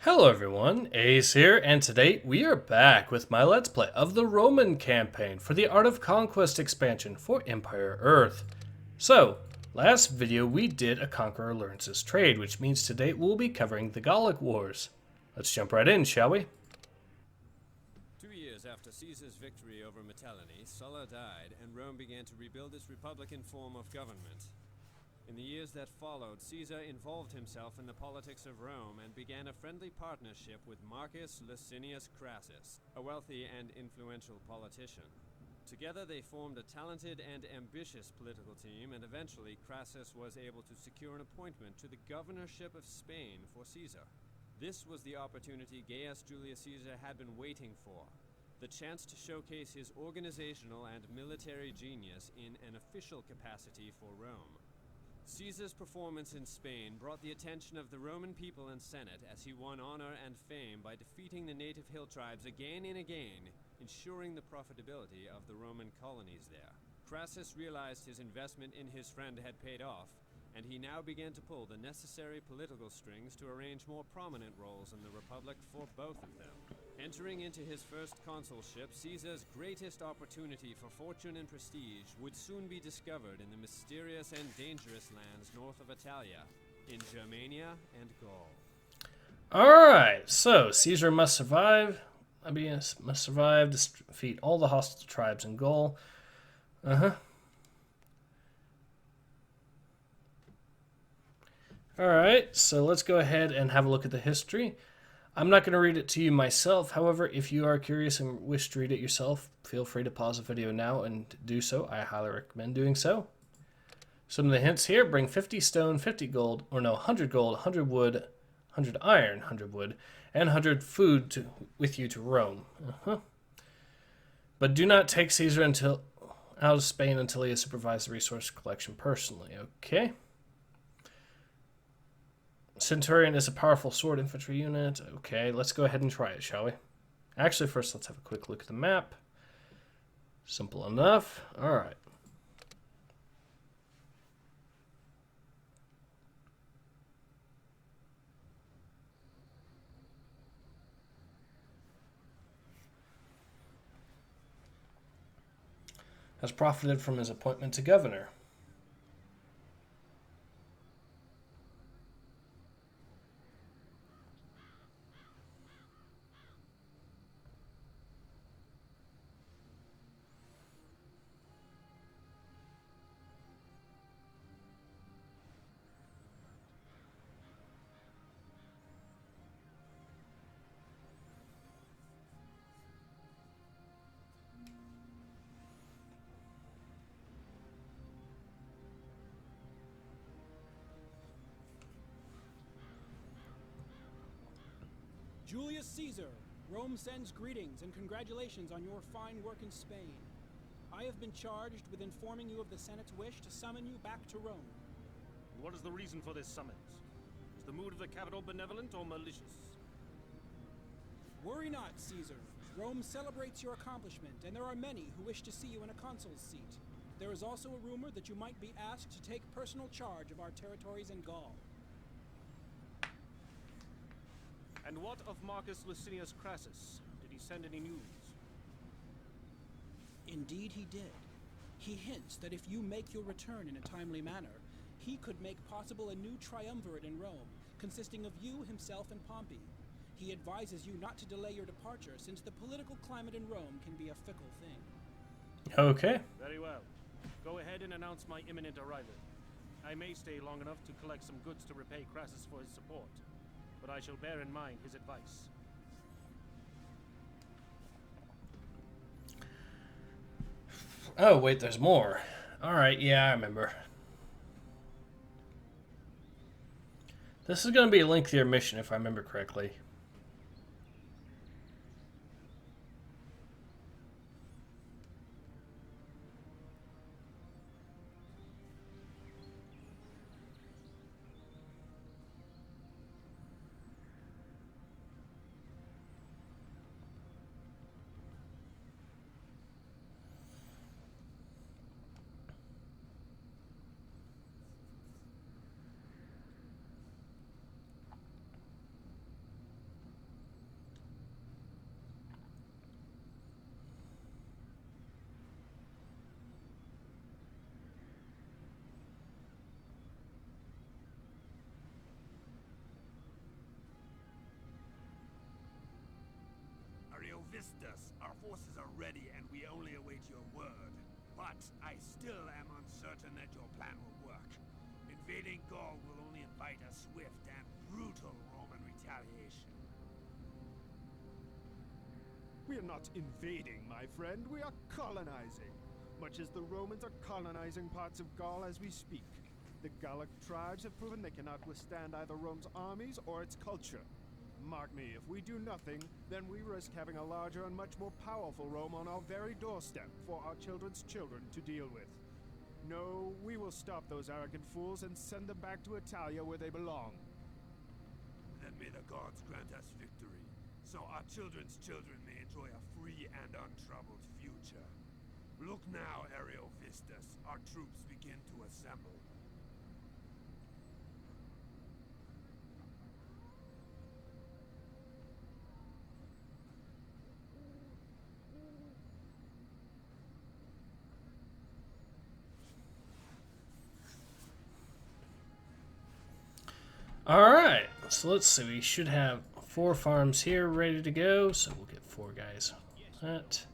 Hello everyone, Ace here, and today we are back with my Let's Play of the Roman campaign for the Art of Conquest expansion for Empire Earth. So, last video we did a Conqueror Learns His Trade, which means today we'll be covering the Gallic Wars. Let's jump right in, shall we? 2 years after Caesar's victory over Mitylene, Sulla died, and Rome began to rebuild its republican form of government. In the years that followed, Caesar involved himself in the politics of Rome and began a friendly partnership with Marcus Licinius Crassus, a wealthy and influential politician. Together they formed a talented and ambitious political team, and eventually Crassus was able to secure an appointment to the governorship of Spain for Caesar. This was the opportunity Gaius Julius Caesar had been waiting for, the chance to showcase his organizational and military genius in an official capacity for Rome. Caesar's performance in Spain brought the attention of the Roman people and Senate as he won honor and fame by defeating the native hill tribes again and again, ensuring the profitability of the Roman colonies there. Crassus realized his investment in his friend had paid off, and he now began to pull the necessary political strings to arrange more prominent roles in the Republic for both of them. Entering into his first consulship, Caesar's greatest opportunity for fortune and prestige would soon be discovered in the mysterious and dangerous lands north of Italia, in Germania and Gaul. Alright, so Caesar must survive. Must survive to defeat all the hostile tribes in Gaul. Alright, so let's go ahead and have a look at the history. I'm not going to read it to you myself. However, if you are curious and wish to read it yourself, feel free to pause the video now and do so. I highly recommend doing so. Some of the hints here: bring 50 stone, 50 gold, or no, 100 gold, 100 wood, 100 iron, 100 wood, and 100 food with you to Rome. But do not take Caesar out of Spain until he has supervised the resource collection personally. Okay. Centurion is a powerful sword infantry unit. Okay, let's go ahead and try it, shall we? Actually, first let's have a quick look at the map. Simple enough. Alright. Has profited from his appointment to governor. Julius Caesar, Rome sends greetings and congratulations on your fine work in Spain. I have been charged with informing you of the Senate's wish to summon you back to Rome. What is the reason for this summons? Is the mood of the capital benevolent or malicious? Worry not, Caesar. Rome celebrates your accomplishment, and there are many who wish to see you in a consul's seat. There is also a rumor that you might be asked to take personal charge of our territories in Gaul. And what of Marcus Licinius Crassus? Did he send any news? Indeed he did. He hints that if you make your return in a timely manner, he could make possible a new triumvirate in Rome, consisting of you, himself, and Pompey. He advises you not to delay your departure, since the political climate in Rome can be a fickle thing. Okay. Very well. Go ahead and announce my imminent arrival. I may stay long enough to collect some goods to repay Crassus for his support, but I shall bear in mind his advice. Oh, wait, there's more. Alright, yeah, I remember. This is going to be a lengthier mission, if I remember correctly. Vistus, our forces are ready and we only await your word. But I still am uncertain that your plan will work. Invading Gaul will only invite a swift and brutal Roman retaliation. We are not invading, my friend. We are colonizing. Much as the Romans are colonizing parts of Gaul as we speak. The Gallic tribes have proven they cannot withstand either Rome's armies or its culture. Mark me, if we do nothing, then we risk having a larger and much more powerful Rome on our very doorstep for our children's children to deal with. No, we will stop those arrogant fools and send them back to Italia where they belong. Then may the gods grant us victory, so our children's children may enjoy a free and untroubled future. Look now, Vistus. Our troops begin to assemble. Alright, so let's see. We should have 4 farms here ready to go, so we'll get 4 guys. That.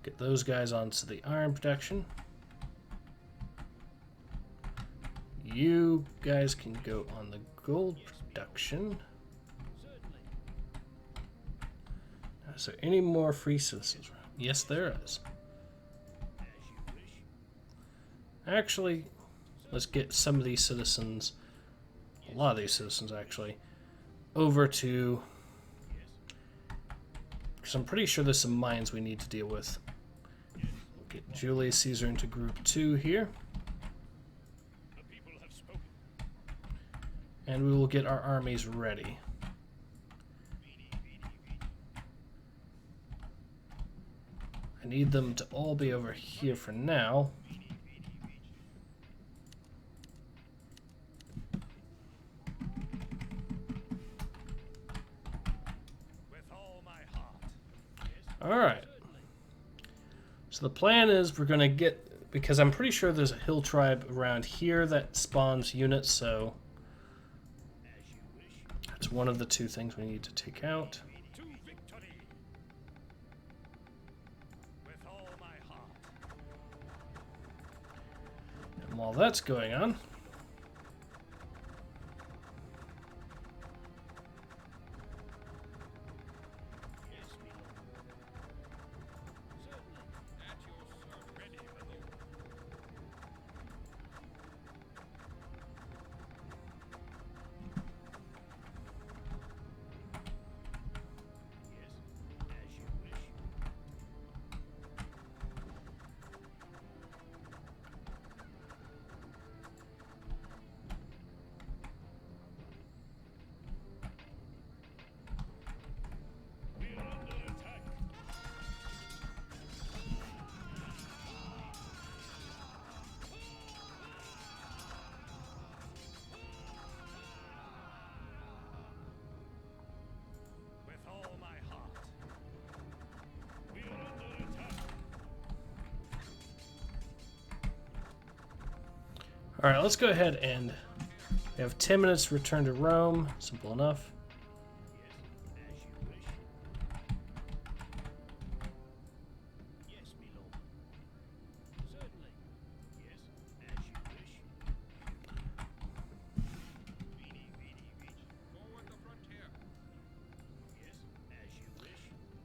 Get those guys onto the iron production. You guys can go on the gold production. Is there any more free citizens? Yes, there is. Actually, let's get some of these citizens, a lot of these citizens actually, over to, because I'm pretty sure there's some mines we need to deal with. Get Julius Caesar into group 2 here. And we will get our armies ready. I need them to all be over here for now. Alright. So the plan is we're going to get, because I'm pretty sure there's a hill tribe around here that spawns units, so that's one of the 2 things we need to take out. And while that's going on, alright, let's go ahead and we have 10 minutes to return to Rome. Simple enough.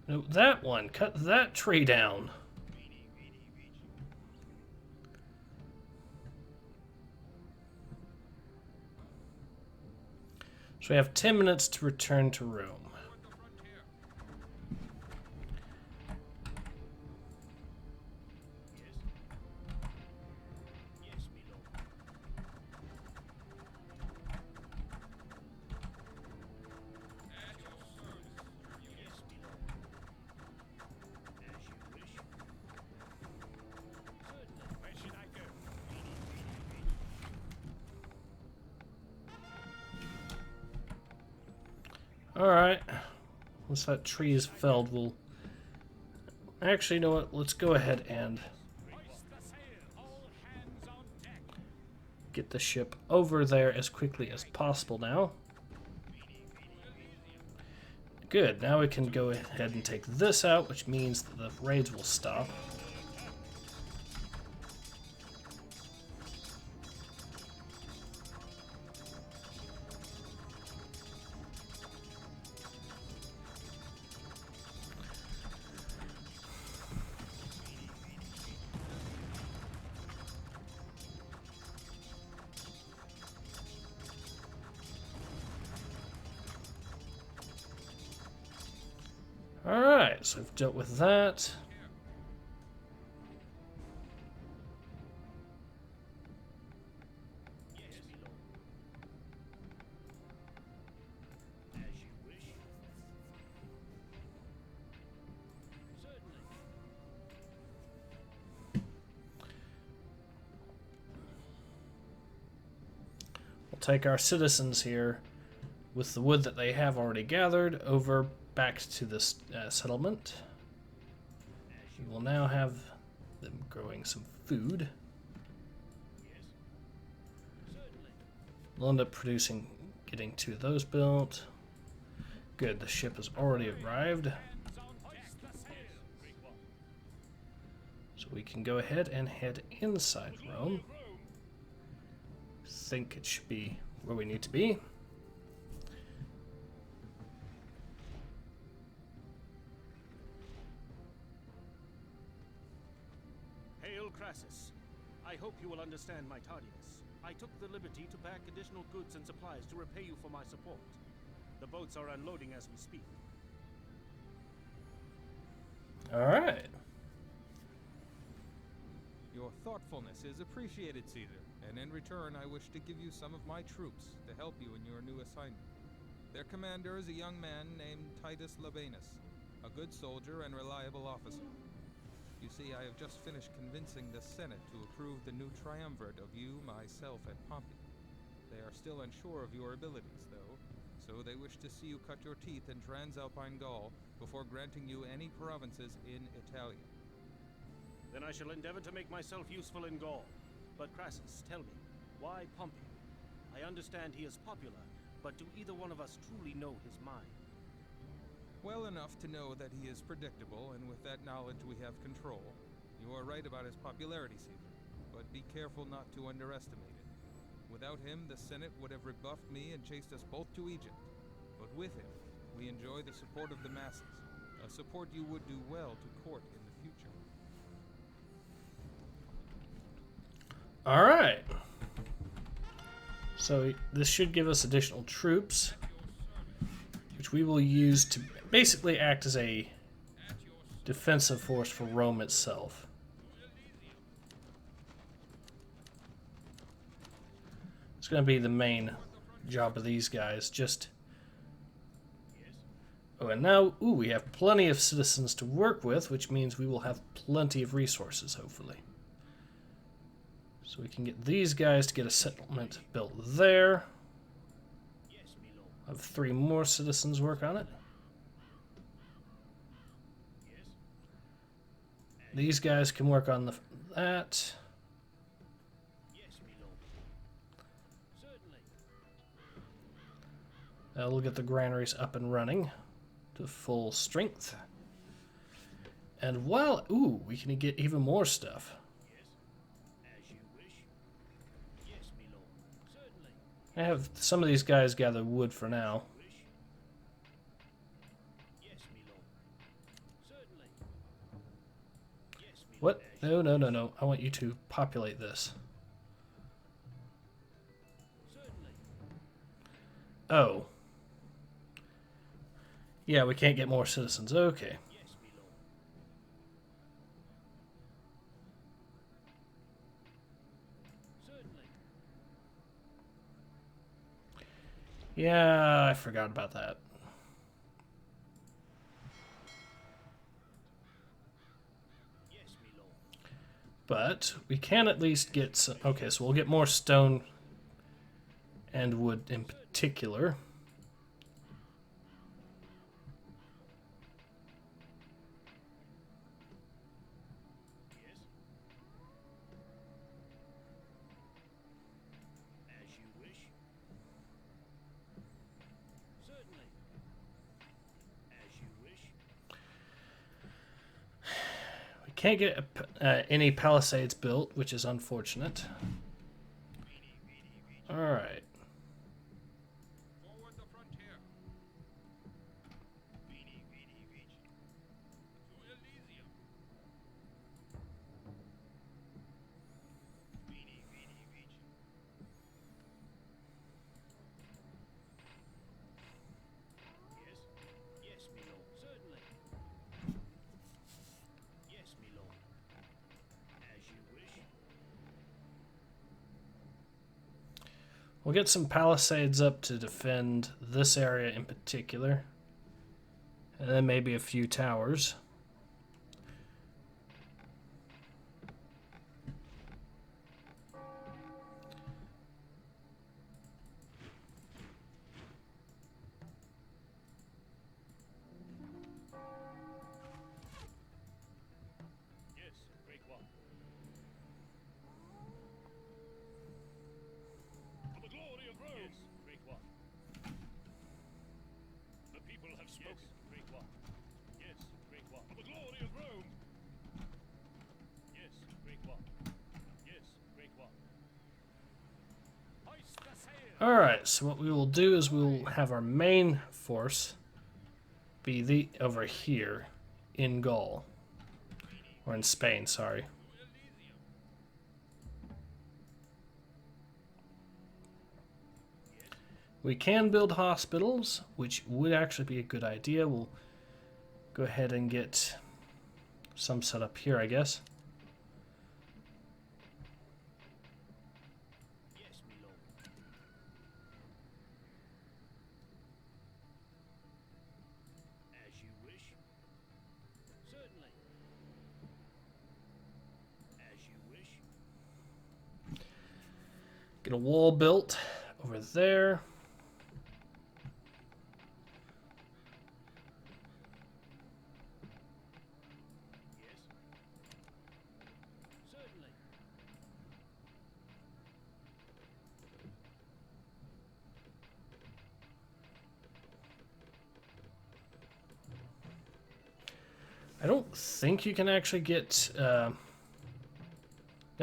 No, that one. Cut that tree down. So we have 10 minutes to return to Rome. Alright. Once that tree is felled, we'll... Actually, you know what? Let's go ahead and get the ship over there as quickly as possible now. Good, now we can go ahead and take this out, which means that the raids will stop. Alright, so we've dealt with that. We'll take our citizens here with the wood that they have already gathered over back to this settlement. We will now have them growing some food. We'll end up producing, getting 2 of those built. Good, the ship has already arrived. So we can go ahead and head inside Rome. Think it should be where we need to be. I hope you will understand my tardiness. I took the liberty to pack additional goods and supplies to repay you for my support. The boats are unloading as we speak. Alright. Your thoughtfulness is appreciated, Caesar, and in return I wish to give you some of my troops to help you in your new assignment. Their commander is a young man named Titus Labanus, a good soldier and reliable officer. You see, I have just finished convincing the Senate to approve the new triumvirate of you, myself, and Pompey. They are still unsure of your abilities, though, so they wish to see you cut your teeth in Transalpine Gaul before granting you any provinces in Italia. Then I shall endeavor to make myself useful in Gaul. But Crassus, tell me, why Pompey? I understand he is popular, but do either one of us truly know his mind? Well enough to know that he is predictable, and with that knowledge we have control. You are right about his popularity, Caesar, but be careful not to underestimate it. Without him, the Senate would have rebuffed me and chased us both to Egypt. But with him, we enjoy the support of the masses, a support you would do well to court in the future. Alright. So this should give us additional troops, which we will use to basically act as a defensive force for Rome itself. It's going to be the main job of these guys. Just oh, and now we have plenty of citizens to work with, which means we will have plenty of resources, hopefully. So we can get these guys to get a settlement built there. Have 3 more citizens work on it. These guys can work on that. We'll get the granaries up and running to full strength. And while we can get even more stuff. I have some of these guys gather wood for now. What? No, no, no, no. I want you to populate this. Oh. Yeah, we can't get more citizens. Okay. Yeah, I forgot about that. But we can at least get some... Okay, so we'll get more stone and wood in particular. Can't get any palisades built, which is unfortunate. Alright. Forward the frontier. Veni, vidi, vici. To Elysium. Veni, vidi, vici. Yes, my lord, certainly. Yes, my lord. As you wish. We'll get some palisades up to defend this area in particular. And then maybe a few towers. Yes, great one. For the glory of Rome. Yes, great one. The people have spoken. Yes, great one. Yes, great one. For the glory of Rome. Yes, great one. Yes, great one. Hoist the sail. Alright, so what we will do is we will have our main force be over here in Gaul. Or in Spain, sorry. We can build hospitals, which would actually be a good idea. We'll go ahead and get some set up here, I guess. Yes, my lord. As you wish. Certainly. As you wish. Get a wall built over there. Yes. Certainly. I don't think you can actually get... No,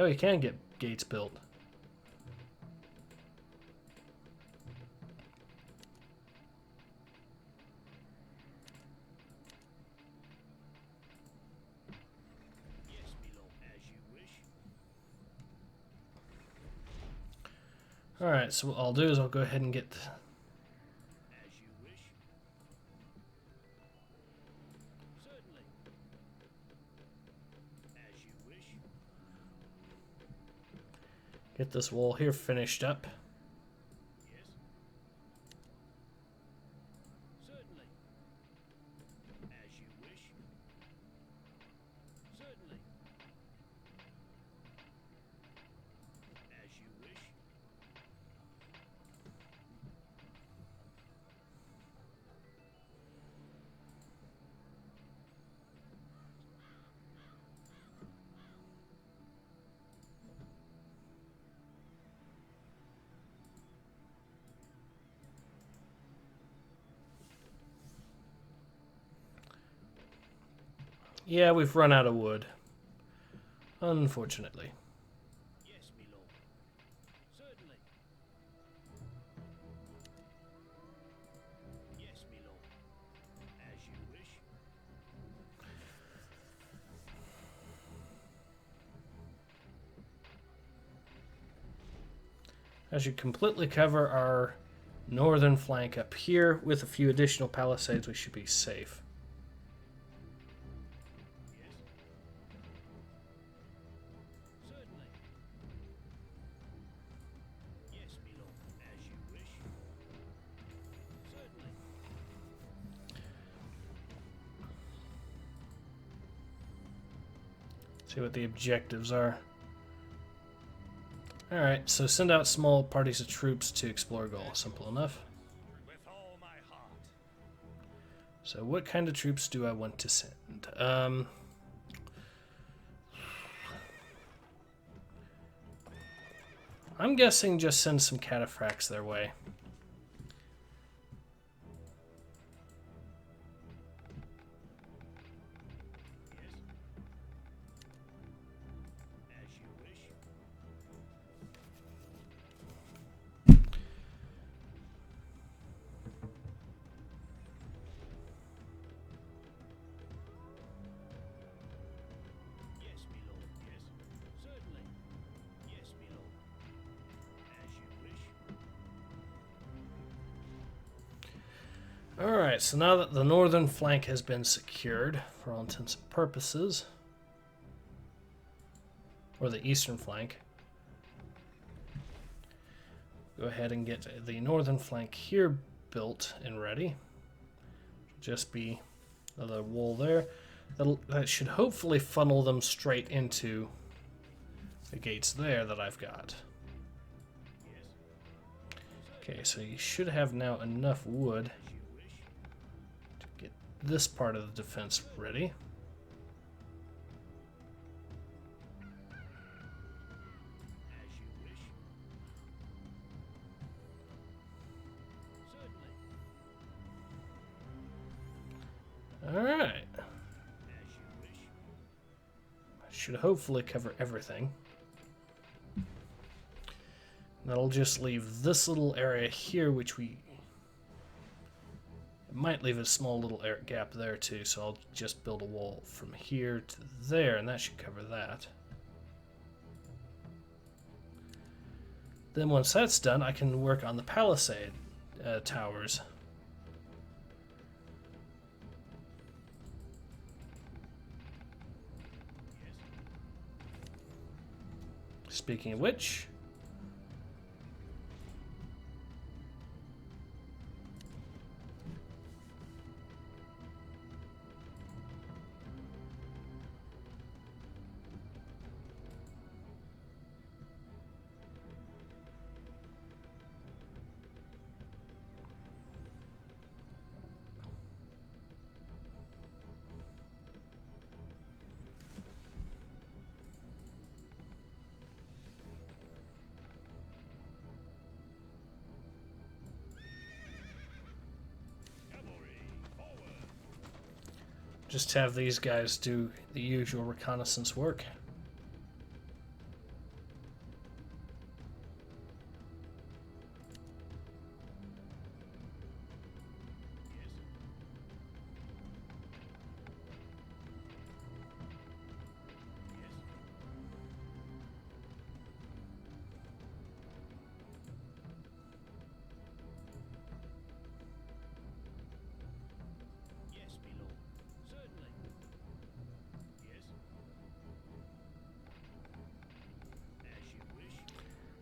you can get gates built. Yes, my lord. As you wish. Alright, so what I'll do is I'll go ahead and get... As you wish. Certainly. As you wish. Get this wall here finished up. Yes. Certainly. As you wish. Certainly. As you wish. Yeah, we've run out of wood. Unfortunately. Yes, my lord. Certainly. Yes, my lord. As you wish. As you completely cover our northern flank up here with a few additional palisades, we should be safe. Yes. Certainly. Yes, my lord. As you wish. Certainly. See what the objectives are. Alright, so send out small parties of troops to explore Gaul. Simple enough. With all my heart. So what kind of troops do I want to send? I'm guessing just send some cataphracts their way. Alright, so now that the northern flank has been secured, for all intents and purposes, or the eastern flank, go ahead and get the northern flank here built and ready. Just be another wall there. That should hopefully funnel them straight into the gates there that I've got. Okay, so you should have now enough wood to get this part of the defense ready. Alright. Should hopefully cover everything. That'll just leave this little area here, which it might leave a small little gap there too, so I'll just build a wall from here to there, and that should cover that. Then once that's done, I can work on the palisade towers. Speaking of which, just have these guys do the usual reconnaissance work.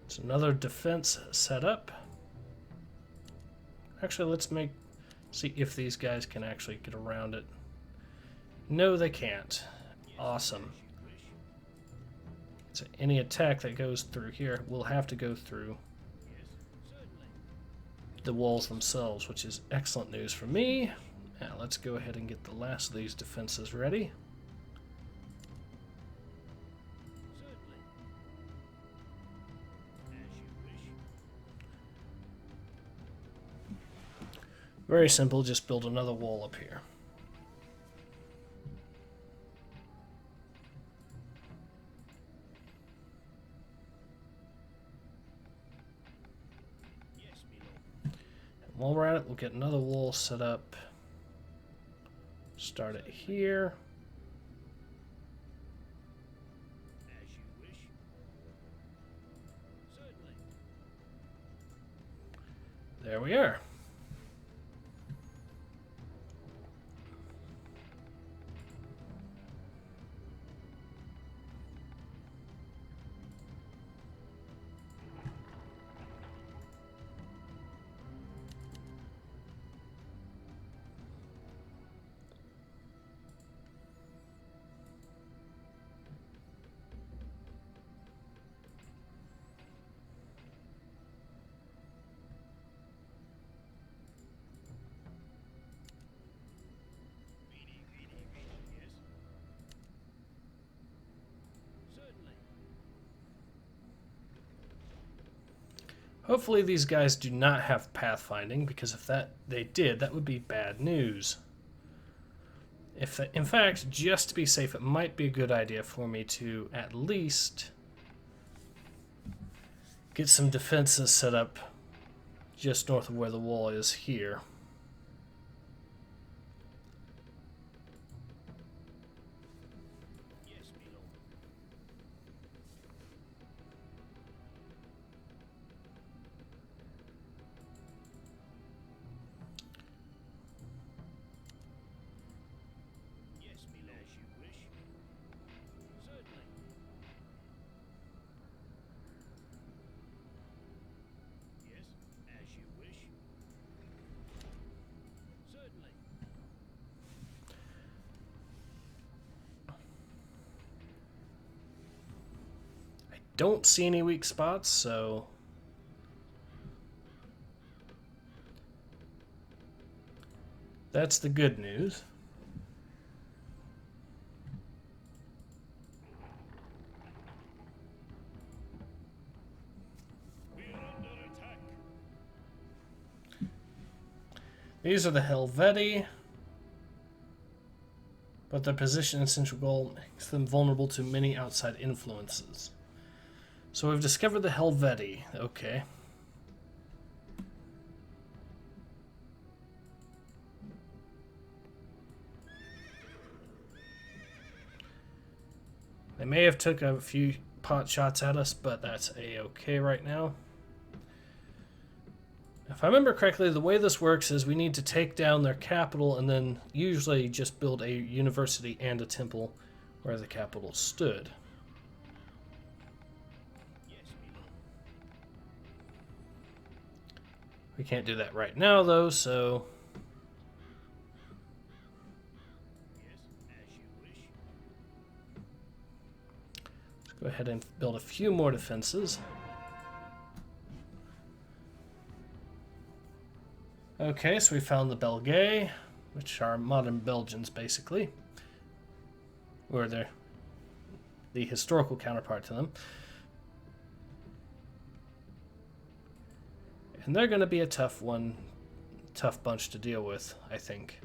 It's another defense set up. Actually, let's see if these guys can actually get around it. No, they can't. Awesome. So any attack that goes through here will have to go through the walls themselves, which is excellent news for me. Now let's go ahead and get the last of these defenses ready. Very simple, just build another wall up here. And while we're at it, we'll get another wall set up. Start it here. There we are. Hopefully these guys do not have pathfinding, because if they did, that would be bad news. In fact, just to be safe, it might be a good idea for me to at least get some defenses set up just north of where the wall is here. don't see any weak spots, so that's the good news. These are the Helvetii, but their position in central Gaul makes them vulnerable to many outside influences. So we've discovered the Helvetii. Okay. They may have took a few pot shots at us, but that's a-okay right now. If I remember correctly, the way this works is we need to take down their capital and then usually just build a university and a temple where the capital stood. We can't do that right now, though, so let's go ahead and build a few more defenses. Okay, so we found the Belgae, which are modern Belgians, basically. Or they're the historical counterpart to them. And they're going to be a tough bunch to deal with, I think.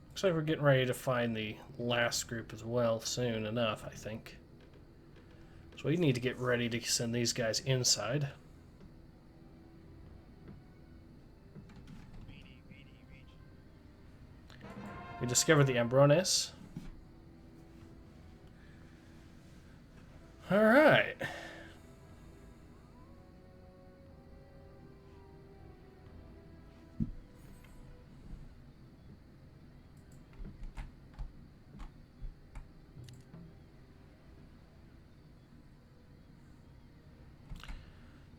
Looks like we're getting ready to find the last group as well soon enough, I think. So we need to get ready to send these guys inside. We discovered the Ambrones. All right.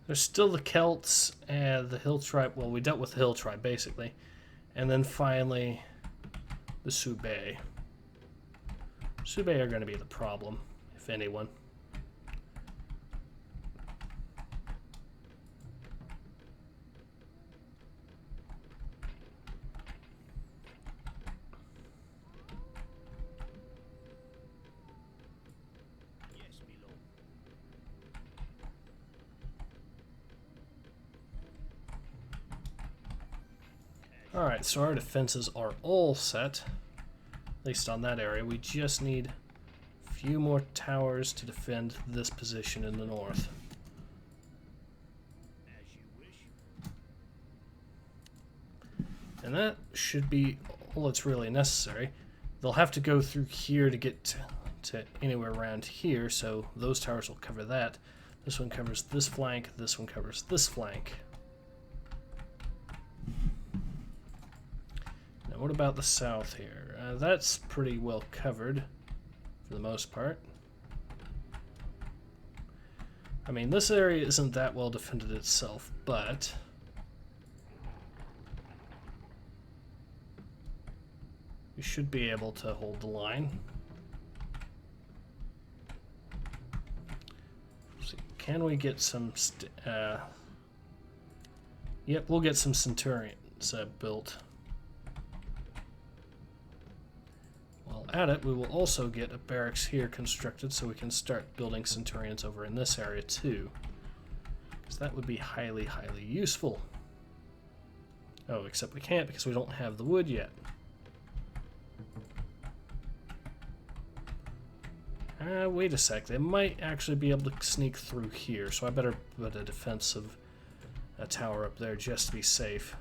There's still the Celts and the Hill Tribe. Well, we dealt with the Hill Tribe, basically. And then finally, the Sube. Sube are going to be the problem, if anyone. Alright, so our defenses are all set. At least on that area. We just need a few more towers to defend this position in the north. As you wish. And that should be all that's really necessary. They'll have to go through here to get to anywhere around here, so those towers will cover that. This one covers this flank, this one covers this flank. What about the south here? That's pretty well covered for the most part. I mean, this area isn't that well defended itself, but we should be able to hold the line. Let's see, can we get some... Yep, we'll get some Centurions built. While at it, we will also get a barracks here constructed so we can start building Centurions over in this area too. Because that would be highly, highly useful. Oh, except we can't because we don't have the wood yet. Wait a sec, they might actually be able to sneak through here, so I better put a defensive tower up there just to be safe.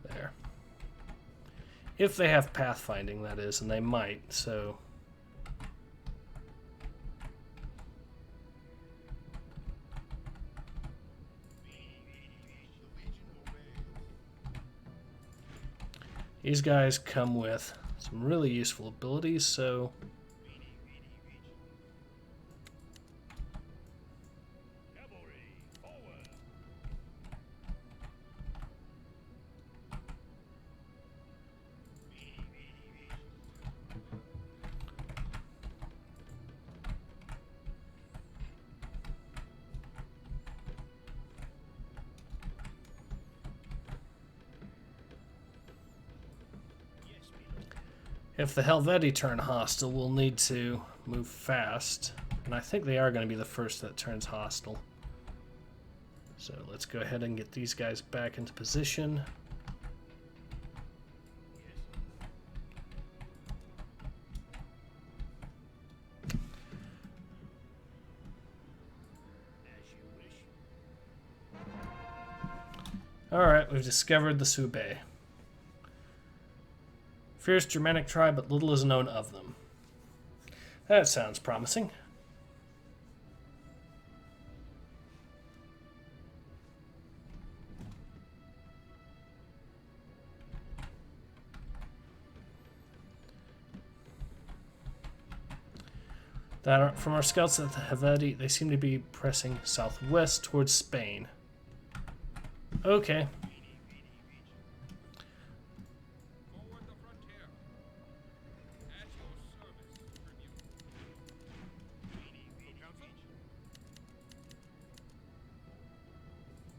There. If they have pathfinding, that is, and they might, so... These guys come with some really useful abilities, so... If the Helvetii turn hostile, we'll need to move fast. And I think they are going to be the first that turns hostile. So let's go ahead and get these guys back into position. Alright, we've discovered the Sube. Fierce Germanic tribe, but little is known of them. That sounds promising. From our scouts at the Helvetii, they seem to be pressing southwest towards Spain. Okay. Forward the frontier. At your service, Tribune.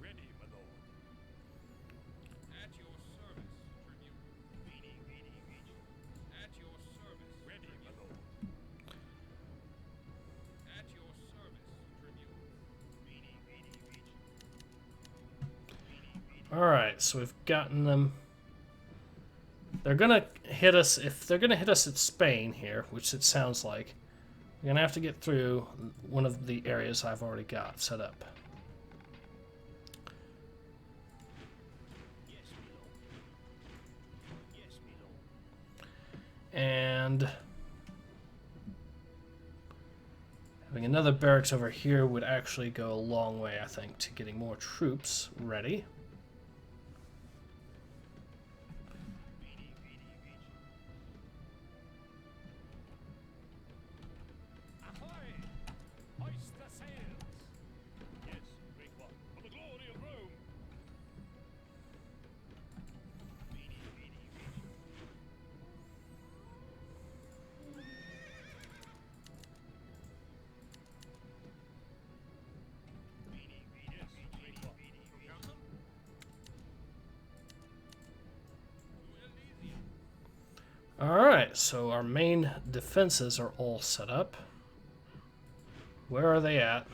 Ready, my lord. At your service, Tribune. At your service. Ready, my lord. At your service, Tribune. Alright, so we've gotten them. They're gonna hit us. If they're gonna hit us at Spain here, which it sounds like, we're gonna have to get through one of the areas I've already got set up. And having another barracks over here would actually go a long way, I think, to getting more troops ready. Hoist the sails! Yes, great one. For the glory of Rome! Yes, great one. Alright, so our main defenses are all set up. Where are they at?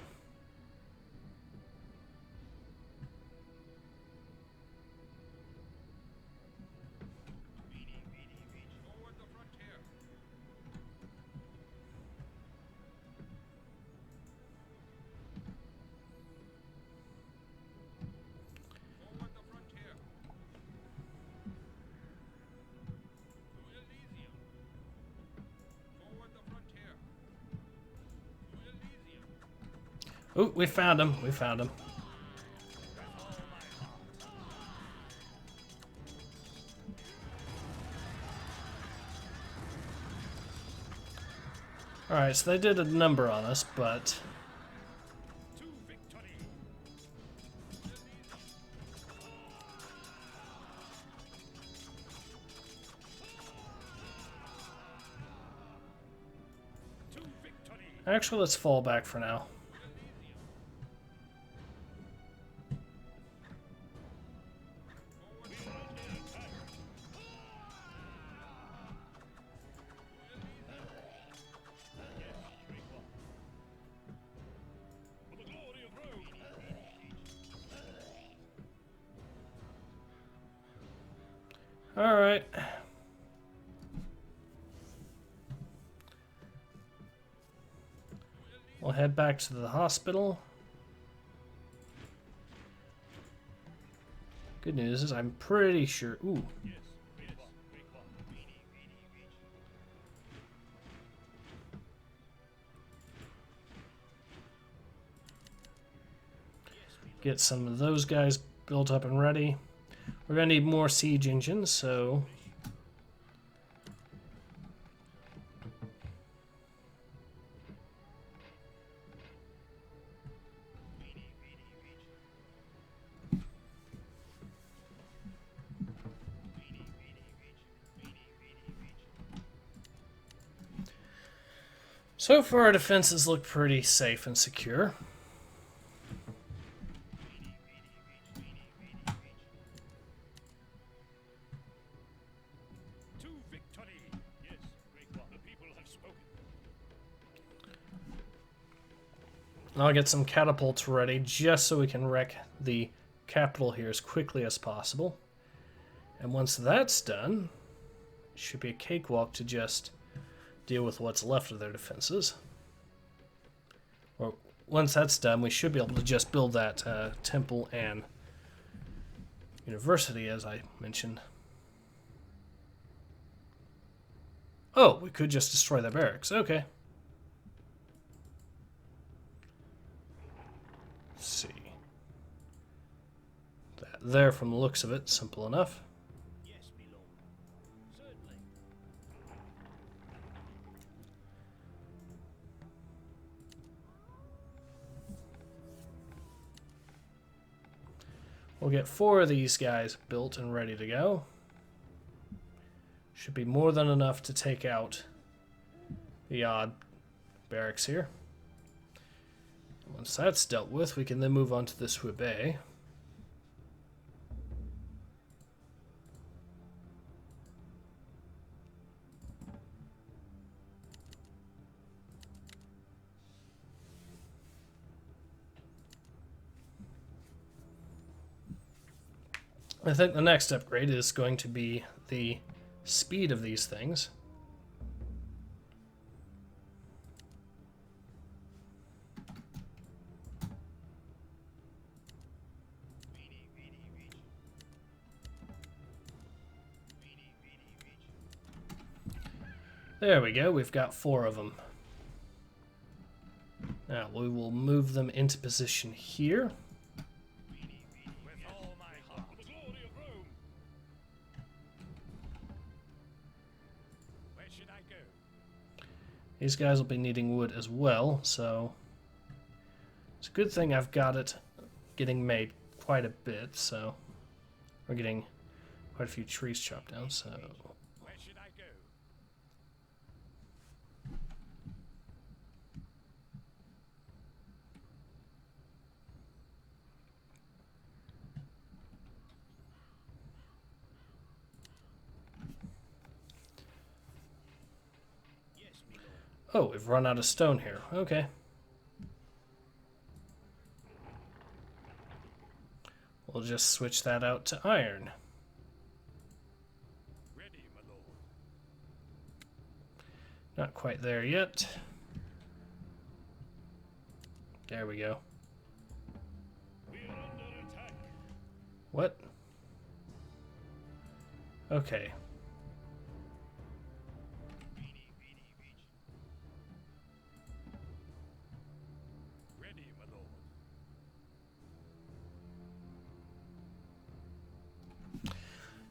Forward the frontier. Forward the frontier. To Elysium. Forward the frontier. To Elysium. Oh, we found him. We found him. Alright, so they did a number on us, but To victory! To victory! actually, let's fall back for now. For the glory of Rome! Alright. We'll head back to the hospital. Good news is I'm pretty sure... Ooh. Yes, great one. Get some of those guys built up and ready. We're going to need more siege engines, so... So far, our defenses look pretty safe and secure. To victory! Yes, I'll get some catapults ready just so we can wreck the capital here as quickly as possible. And once that's done, it should be a cakewalk to just deal with what's left of their defenses. Or once that's done, we should be able to just build that temple and university, as I mentioned. Oh, we could just destroy their barracks. Okay. Let's see. That there, from the looks of it, simple enough. Yes, my lord. Certainly. We'll get 4 of these guys built and ready to go. Should be more than enough to take out the odd barracks here. Once that's dealt with, we can then move on to the Swibé. I think the next upgrade is going to be the speed of these things. There we go, we've got 4 of them. Now we will move them into position here. These guys will be needing wood as well, so it's a good thing I've got it getting made quite a bit, so we're getting quite a few trees chopped down, so Where should I go? Yes, my lord. oh, we've run out of stone here. Okay. We'll just switch that out to iron. Ready, my lord. Not quite there yet. There we go. We are under attack. What? Okay. Ready, my lord.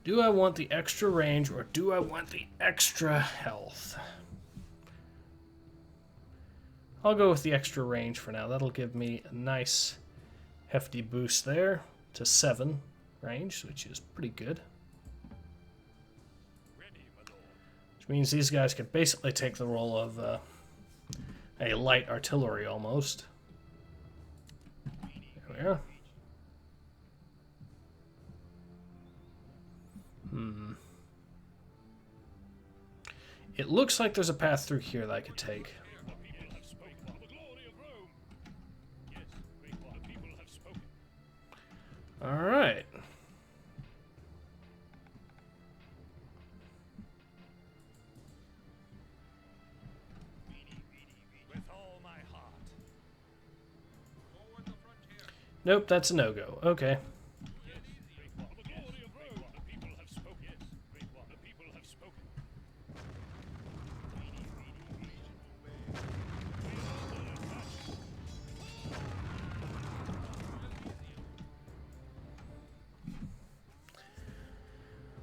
Do I want the extra range or do I want the extra health? I'll go with the extra range for now. That'll give me a nice hefty boost there to 7 range, which is pretty good. Ready, my lord. Which means these guys could basically take the role of a light artillery almost. There we are. It looks like there's a path through here that I could take. The people have spoken for the glory of Rome. Yes, the people have spoken. Alright. With all my heart. Nope, that's a no-go. Okay. Yes, for the glory of Rome. The people have spoken. Yes, the people have spoken.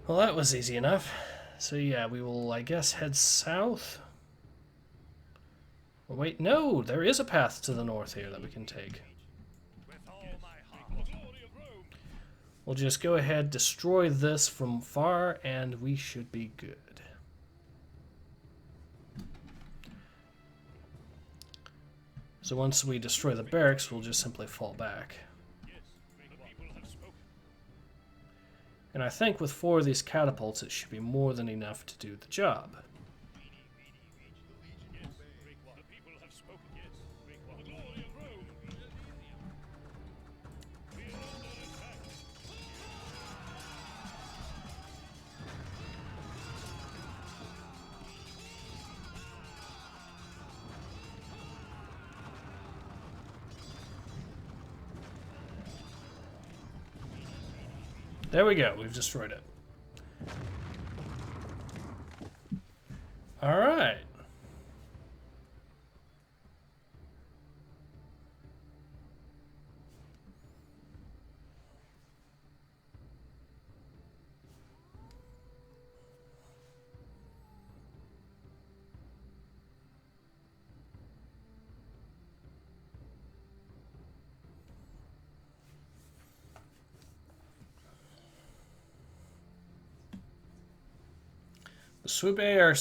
Well, that was easy enough. So yeah, we will, I guess, head south. Oh, wait, no! There is a path to the north here that we can take. With all my heart. For the glory of Rome. We'll just go ahead, destroy this from far, and we should be good. So once we destroy the barracks, we'll just simply fall back. Yes, the people have spoken. And I think with 4 of these catapults, it should be more than enough to do the job. Yes, the people have spoken. Yes, for the glory of Rome. There we go. We've destroyed it. All right. The Swube are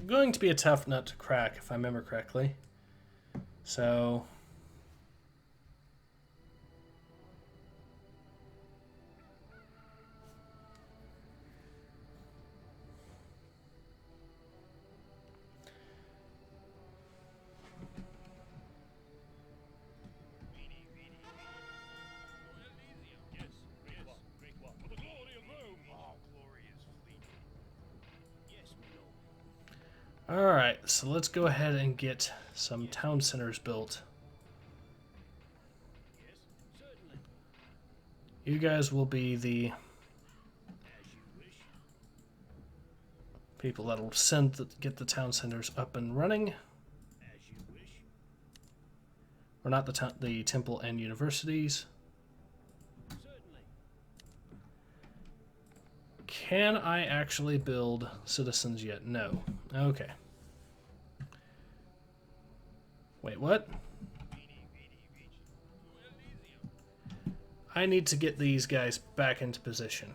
going to be a tough nut to crack, if I remember correctly. So... Alright, so let's go ahead and get some town centers built. You guys will be the people that'll get the town centers up and running. Or not the temple and universities. Can I actually build citizens yet? No. Okay. Wait, what? I need to get these guys back into position.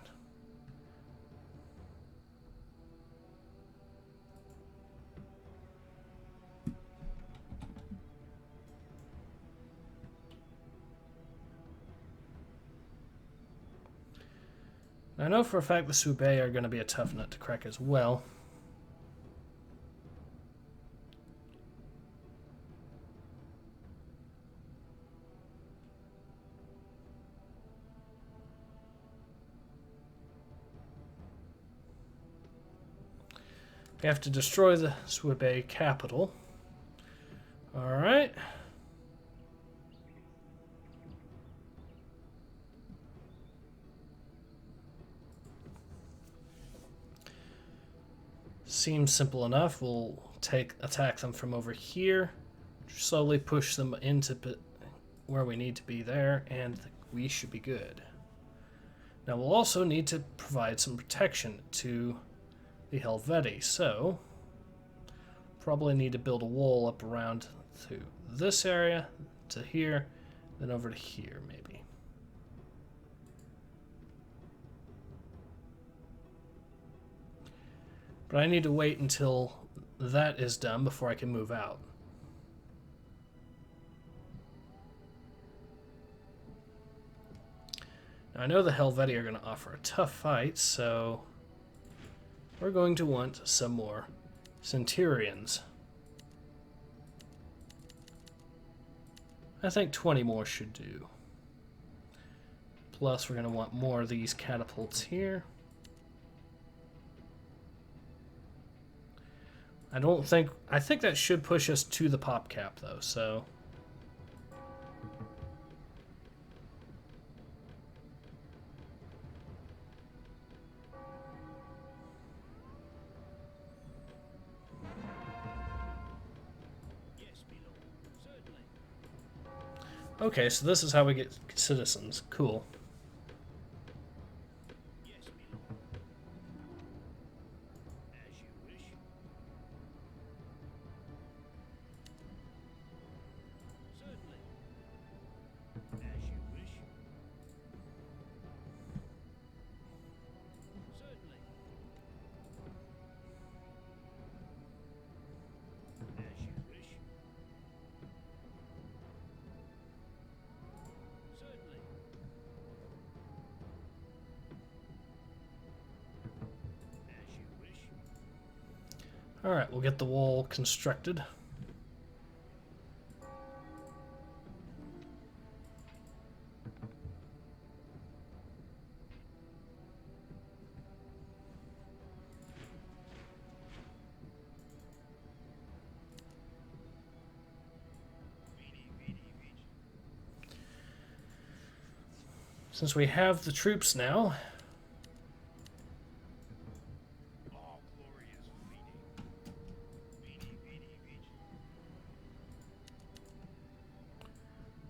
I know for a fact the Swube are going to be a tough nut to crack as well. We have to destroy the Swube capital. Alright. Seems simple enough. We'll attack them from over here, slowly push them into where we need to be there, and we should be good. Now we'll also need to provide some protection to the Helvetii, so probably need to build a wall up around to this area, to here, then over to here maybe. But I need to wait until that is done before I can move out. Now I know the Helvetii are going to offer a tough fight, so we're going to want some more Centurions. I think 20 more should do. Plus we're going to want more of these catapults here. I think that should push us to the pop cap though, so. Okay, so this is how we get citizens. Cool. Alright, we'll get the wall constructed. Since we have the troops now,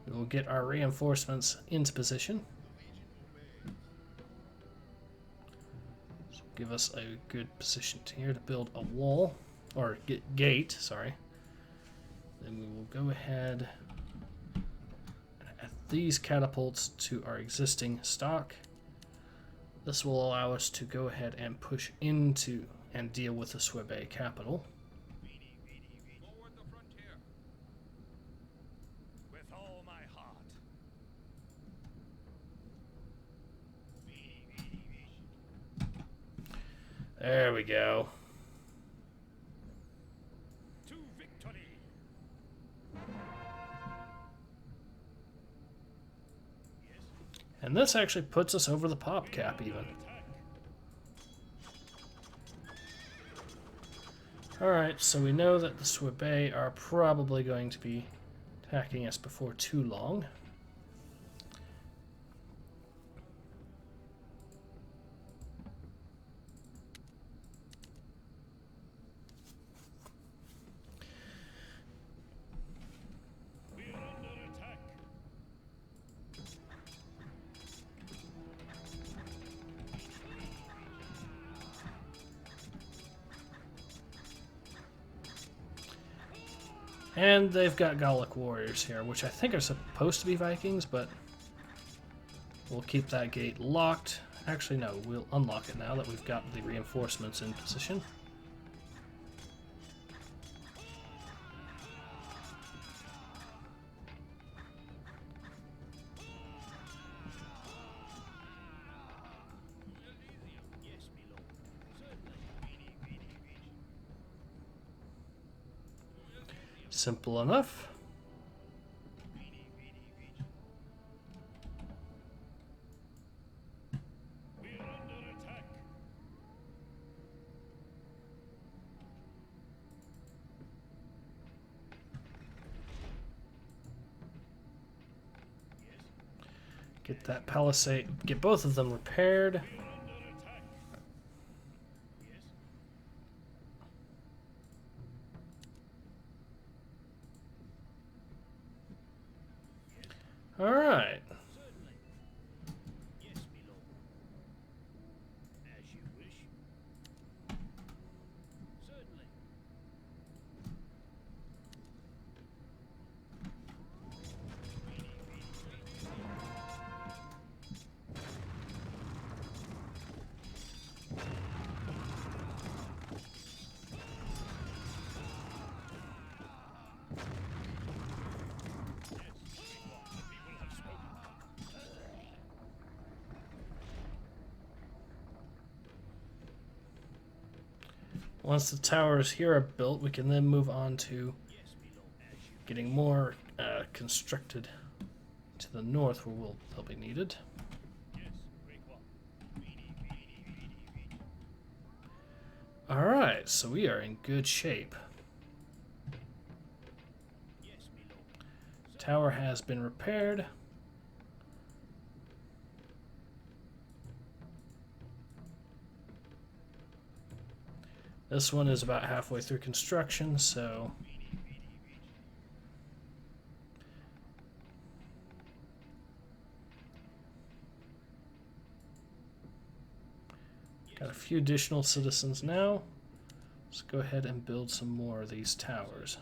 We will get our reinforcements into position. So give us a good position here to build a wall, or gate, sorry. Then we will go ahead and add these catapults to our existing stock. This will allow us to go ahead and push into and deal with the Swebe capital. Forward the frontier. With all my heart. There we go. To victory. And this actually puts us over the pop cap even. Alright, so we know that the Swebe are probably going to be attacking us before too long. We're under attack. And they've got Gallic warriors here, which I think are supposed to be Vikings, but we'll keep that gate locked. Actually, no, we'll unlock it now that we've got the reinforcements in position. Yes, my lord. Certainly. Simple enough. We're under attack. Get that palisade, get both of them repaired. We're under attack. Yes. Alright. Certainly. Yes, my lord. As you wish. Certainly. Once the towers here are built, we can then move on to getting more constructed to the north where they'll be needed. Alright, so we are in good shape. Tower has been repaired. This one is about halfway through construction, so got a few additional citizens now. Let's go ahead and build some more of these towers.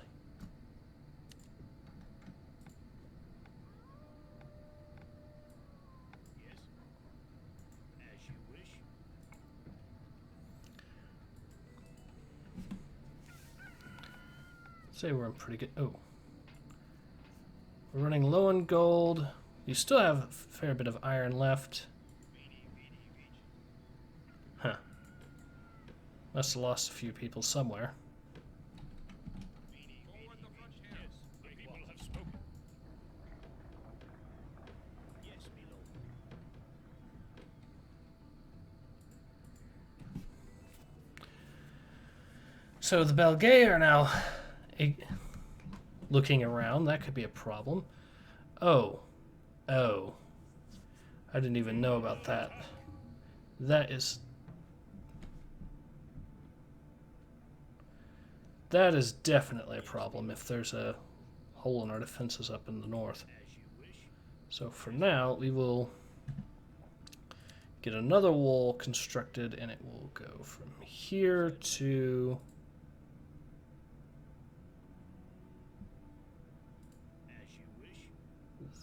As you wish. Say we're in pretty good. Oh, we're running low on gold. You still have a fair bit of iron left. Huh. Must have lost a few people somewhere. Forward the frontier. The people have spoken. Yes, my lord. So the Belgae are now looking around. That could be a problem. Oh. I didn't even know about that. That is definitely a problem if there's a hole in our defenses up in the north. As you So for now, we will get another wall constructed, and it will go from here to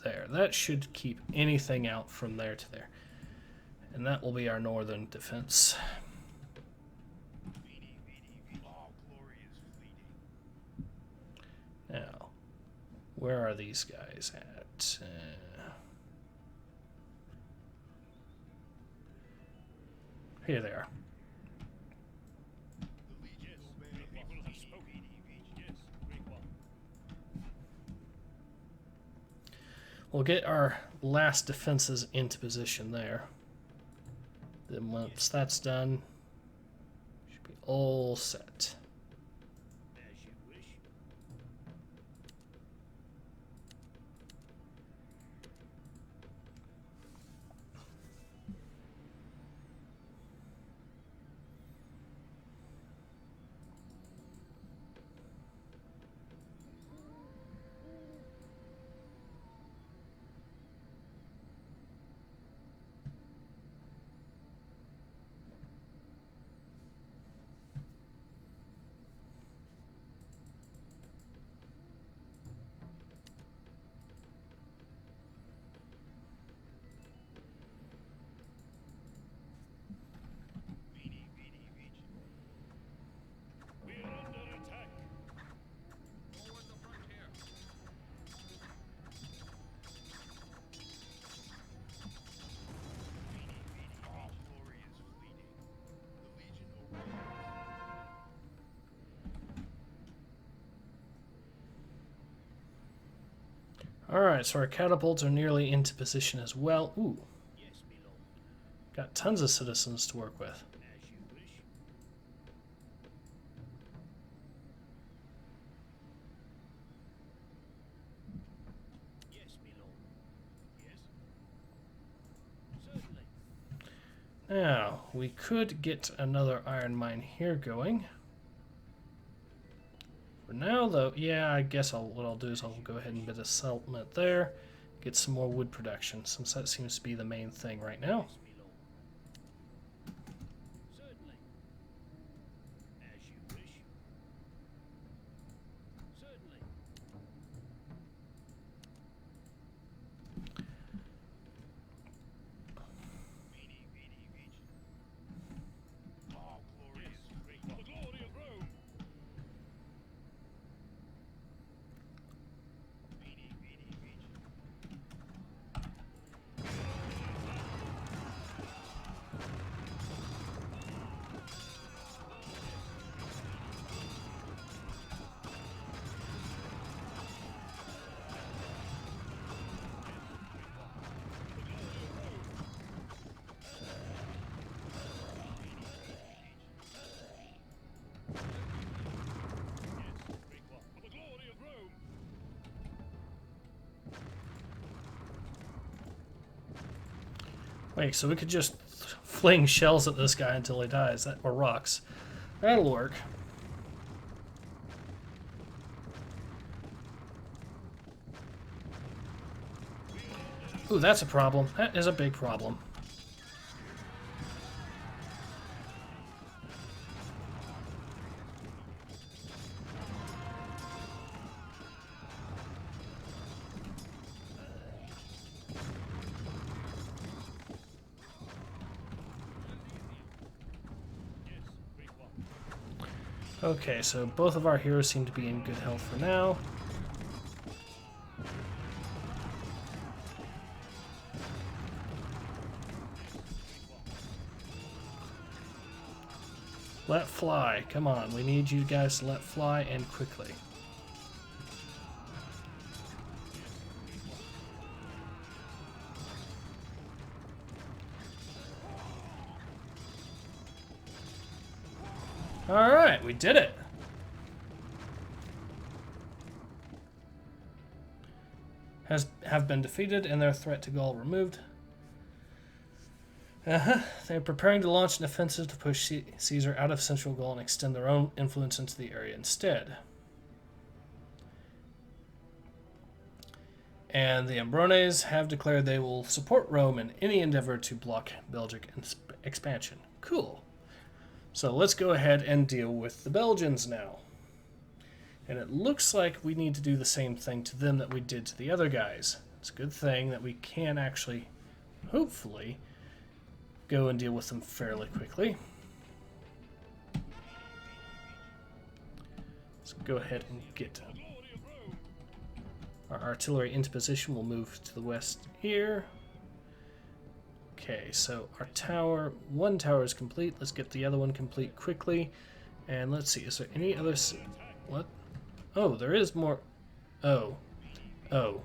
there. That should keep anything out from there to there. And that will be our northern defense. Now, where are these guys at? Here they are. We'll get our last defenses into position there. Then once that's done, should be all set. Alright, so our catapults are nearly into position as well. Ooh. Got tons of citizens to work with. Now, we could get another iron mine here going. For now, though, yeah, I guess what I'll do is I'll go ahead and bid a settlement there, get some more wood production, since that seems to be the main thing right now. Wait, so we could just fling shells at this guy until he dies, or rocks. That'll work. Ooh, that's a problem. That is a big problem. Okay, so both of our heroes seem to be in good health for now. Let fly. Come on, we need you guys to let fly, and quickly. Alright, we did it! Have been defeated and their threat to Gaul removed. They're preparing to launch an offensive to push Caesar out of central Gaul and extend their own influence into the area instead. And the Ambrones have declared they will support Rome in any endeavor to block Belgic expansion. Cool. So let's go ahead and deal with the Belgians now. And it looks like we need to do the same thing to them that we did to the other guys. It's a good thing that we can actually, hopefully, go and deal with them fairly quickly. Let's go ahead and get our artillery into position. We'll move to the west here. Okay, so our tower, one tower is complete. Let's get the other one complete quickly. And let's see, is there any other... What? Oh, there is more... Oh. Oh.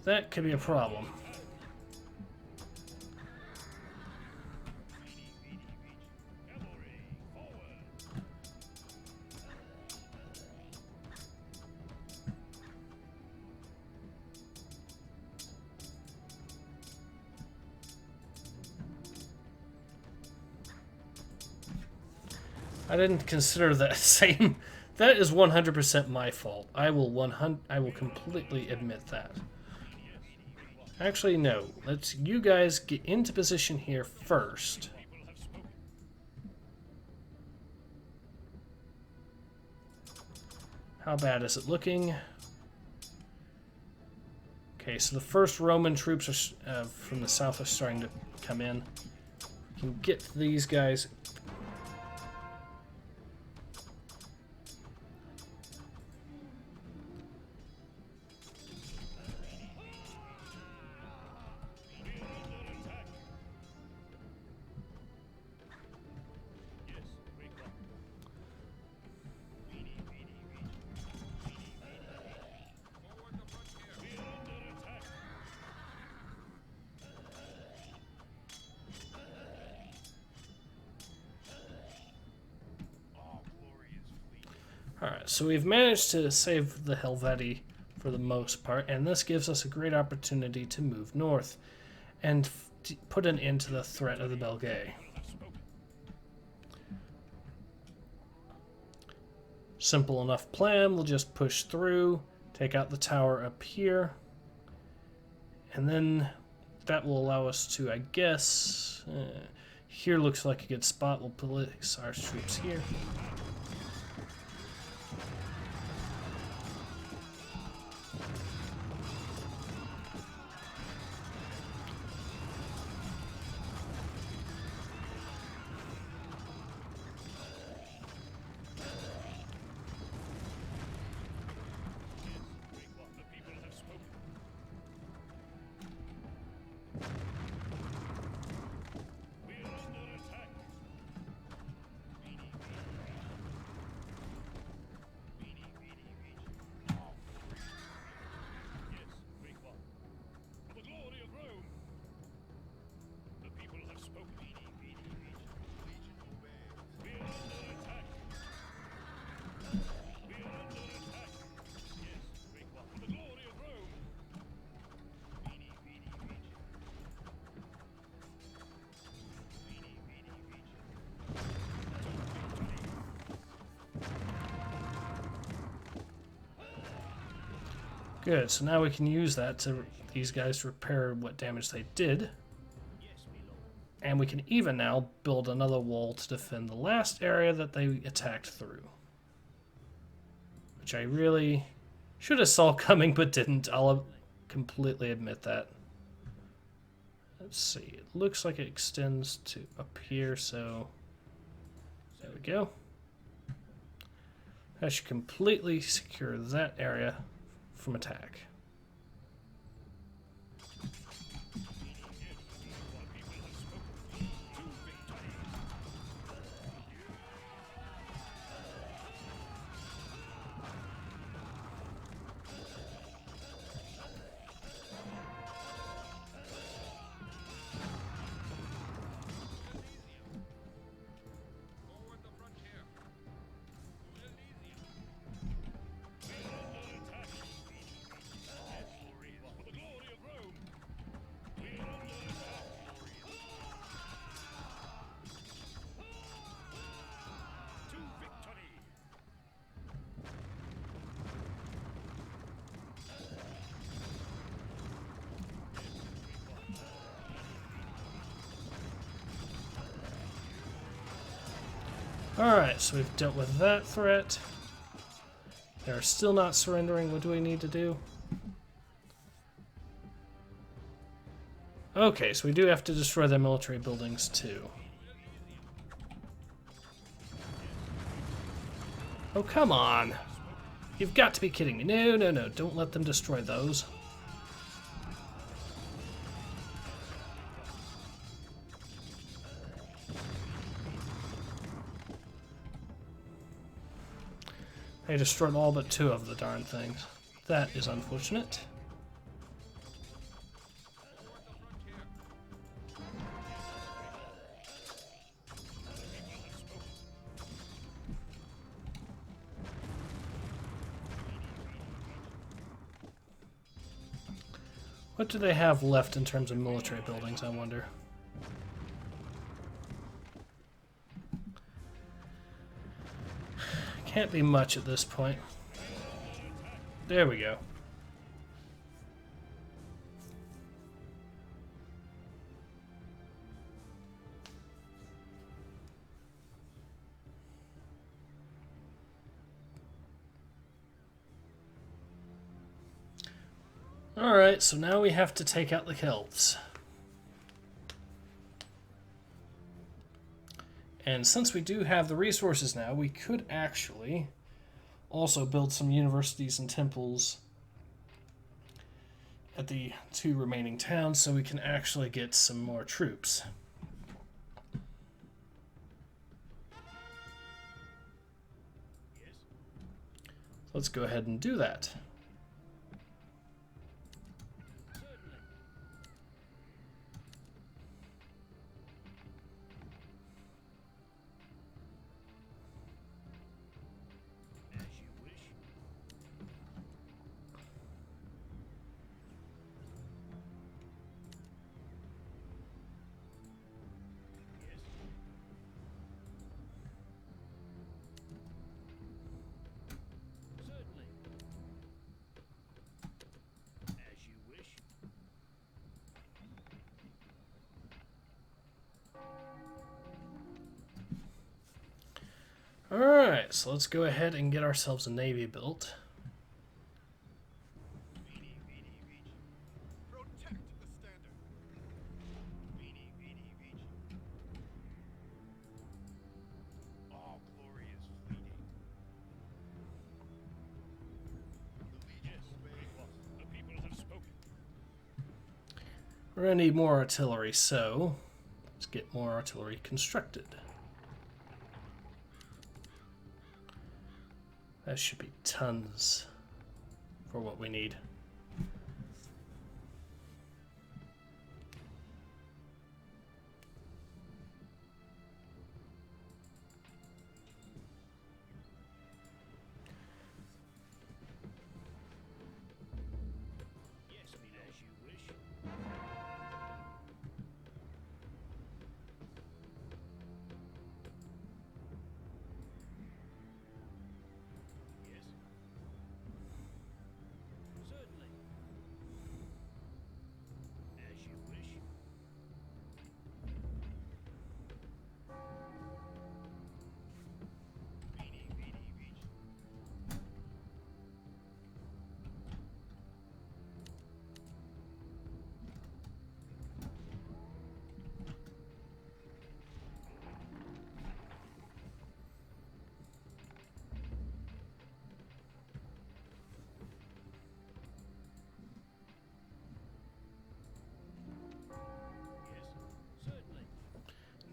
That could be a problem. I didn't consider that same. That is 100% my fault. I will completely admit that. Actually, no. Let's you guys get into position here first. How bad is it looking? Okay, so the first Roman troops are, from the south are starting to come in. We can get these guys. Alright, so we've managed to save the Helvetii for the most part, and this gives us a great opportunity to move north and put an end to the threat of the Belgae. Simple enough plan, we'll just push through, take out the tower up here, and then that will allow us to, I guess, here looks like a good spot. We'll place our troops here. Good, so now we can use that to these guys to repair what damage they did. And we can even now build another wall to defend the last area that they attacked through. Which I really should have saw coming but didn't. I'll completely admit that. Let's see, it looks like it extends to up here, so there we go. That should completely secure that area from attack. Alright, so we've dealt with that threat. They're still not surrendering. What do we need to do? Okay, so we do have to destroy their military buildings too. Oh, come on. You've got to be kidding me. No, no, no. Don't let them destroy those. They destroyed all but 2 of the darn things. That is unfortunate. What do they have left in terms of military buildings, I wonder? Can't be much at this point. There we go. Alright, so now we have to take out the Celts. And since we do have the resources now, we could actually also build some universities and temples at the 2 remaining towns so we can actually get some more troops. Let's go ahead and do that. Alright, so let's go ahead and get ourselves a navy built. Protect the standard. All glory is fleeting. The people have spoken. We're going to need more artillery, so let's get more artillery constructed. That should be tons for what we need.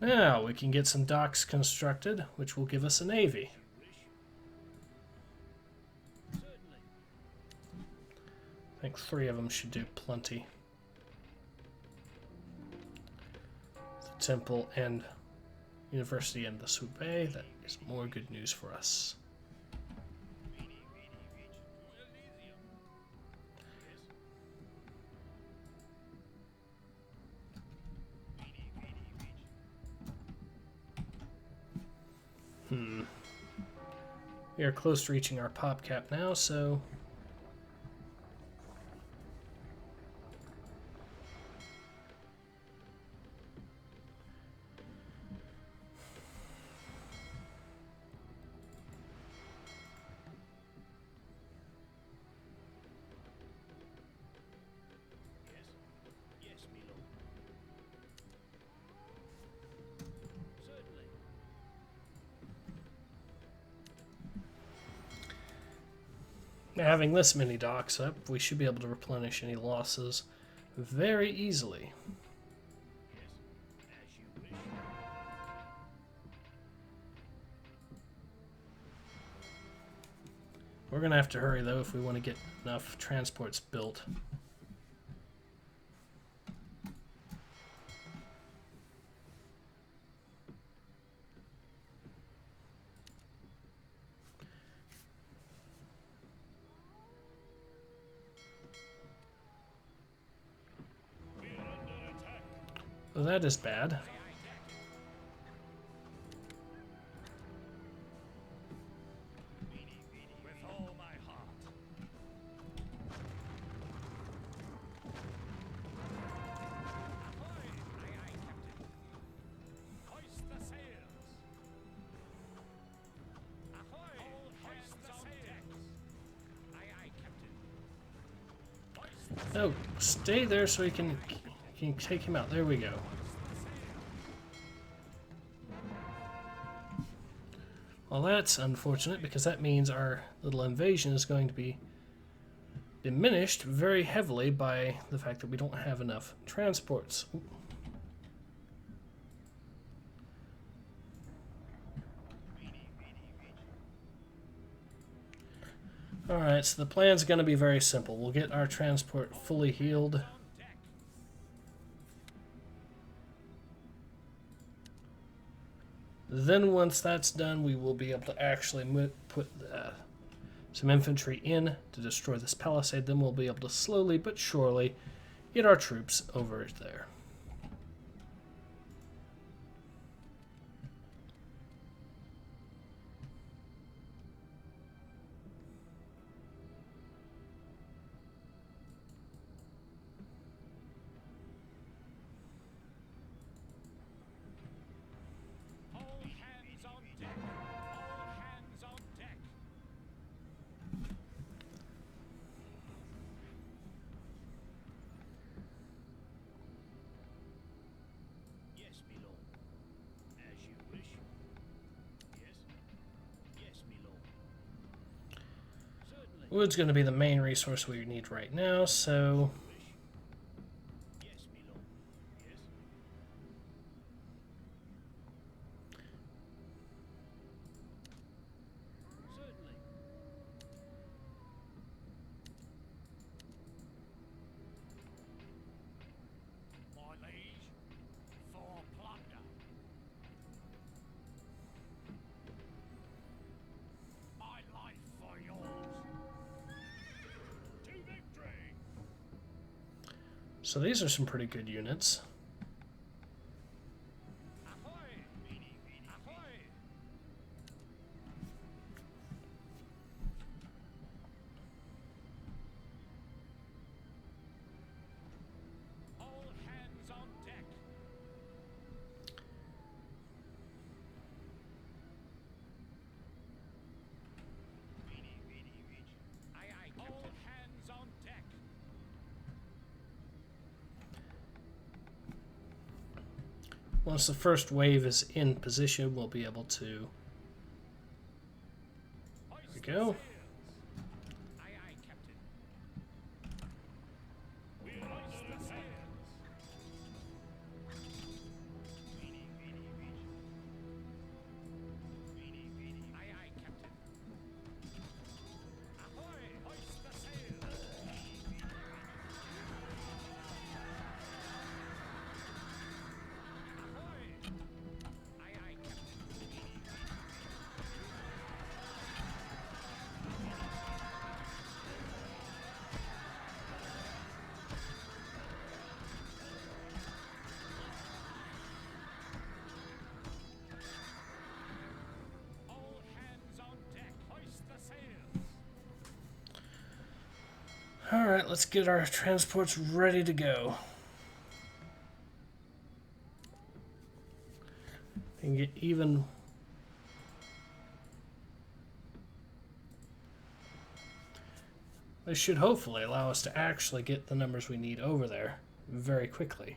Now we can get some docks constructed, which will give us a navy. I think 3 of them should do plenty. The temple and university and the Soubet, that is more good news for us. We are close to reaching our pop cap now, so Having this many docks up, we should be able to replenish any losses very easily. We're going to have to hurry, though, if we want to get enough transports built. Well, that is bad. Oh, stay there so we can take him out. There we go. Well, that's unfortunate because that means our little invasion is going to be diminished very heavily by the fact that we don't have enough transports. Ooh. Alright, so the plan's going to be very simple. We'll get our transport fully healed. Then once that's done, we will be able to actually put some infantry in to destroy this palisade. Then we'll be able to slowly but surely get our troops over there. Wood's going to be the main resource we need right now, so... So these are some pretty good units. Once the first wave is in position, we'll be able to... There we go. Alright, let's get our transports ready to go. And get even... This should hopefully allow us to actually get the numbers we need over there very quickly.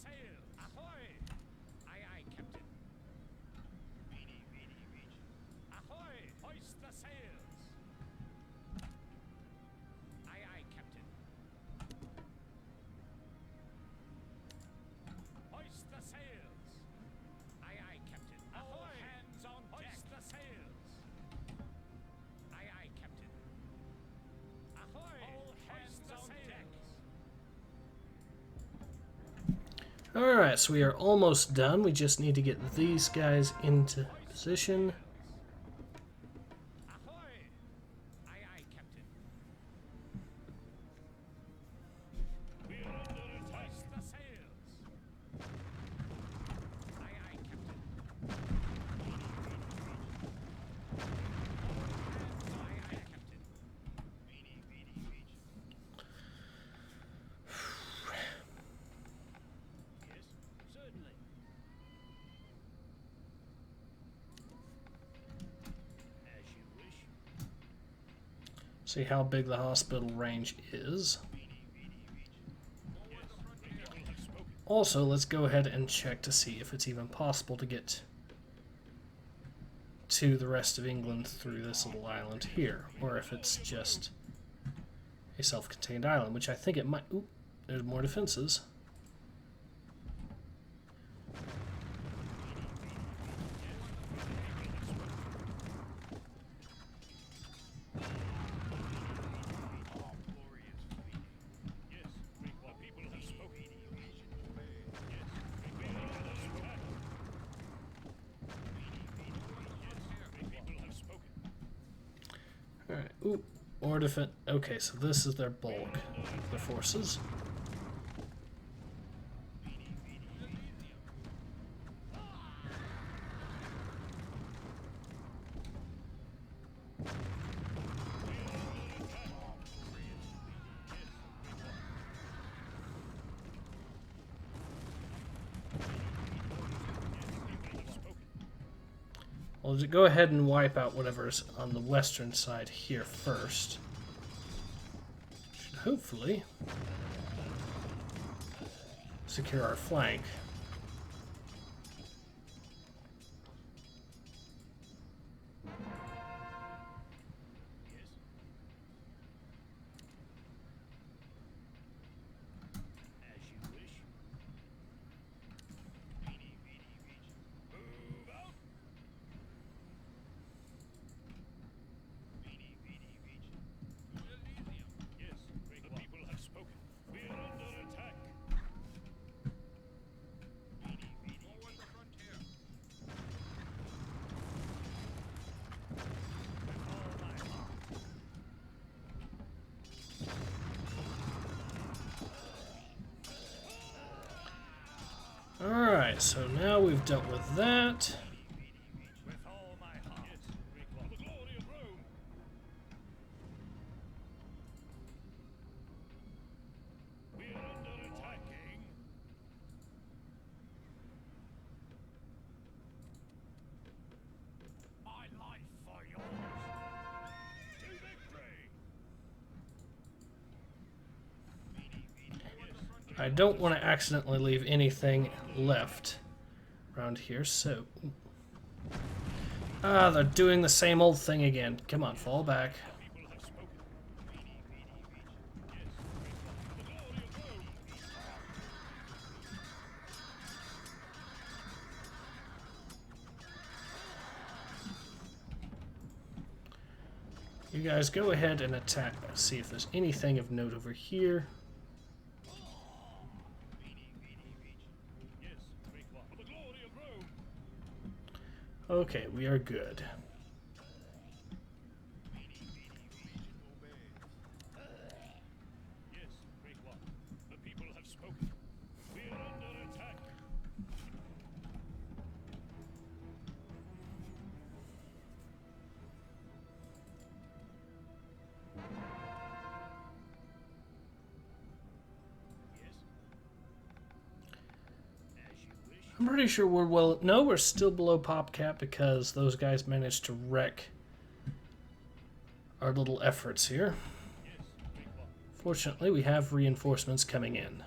sail! Ahoy! Aye, aye, Captain. Ahoy! Hoist the sails! Aye, aye, Captain. Hoist the sails! Aye, aye, Captain. Ahoy! Hands on deck! Hoist the sails! Aye, aye, Captain. Ahoy! All hands on deck! Alright, so we are almost done. We just need to get these guys into position. Ahoy! Aye, aye, Captain. We're under attack. Hoist the sails! Aye, aye, Captain. Aye, aye, Captain. Yes, certainly. As you wish. See how big the hospital range is. Also, let's go ahead and check to see if it's even possible to get to the rest of England through this little island here, or if it's just a self-contained island, which I think it might. Oop, there's more defenses. Alright, oop, or defense. Okay, so this is their bulk, their forces. We'll just go ahead and wipe out whatever's on the western side here first. Should hopefully secure our flank. As you wish. Move out. Yes, the people have spoken. We're under attack. Forward the frontier. With all my heart. Alright, so now we've dealt with that. With all my heart. Yes, for the glory of Rome. We're under attack, King. My life for yours. To victory. I don't want to accidentally leave anything left around here, so... Ah, they're doing the same old thing again. Come on, fall back. People have spoken. Yes, for the glory of Rome. You guys go ahead and attack. See if there's anything of note over here. Yes, for the glory of Rome. Okay, we are good. Yes, great one. The people have spoken. We're under attack. Yes. As you wish. I'm pretty sure we're well... No, we're still below pop cap because those guys managed to wreck our little efforts here. Yes, great one. Fortunately, we have reinforcements coming in.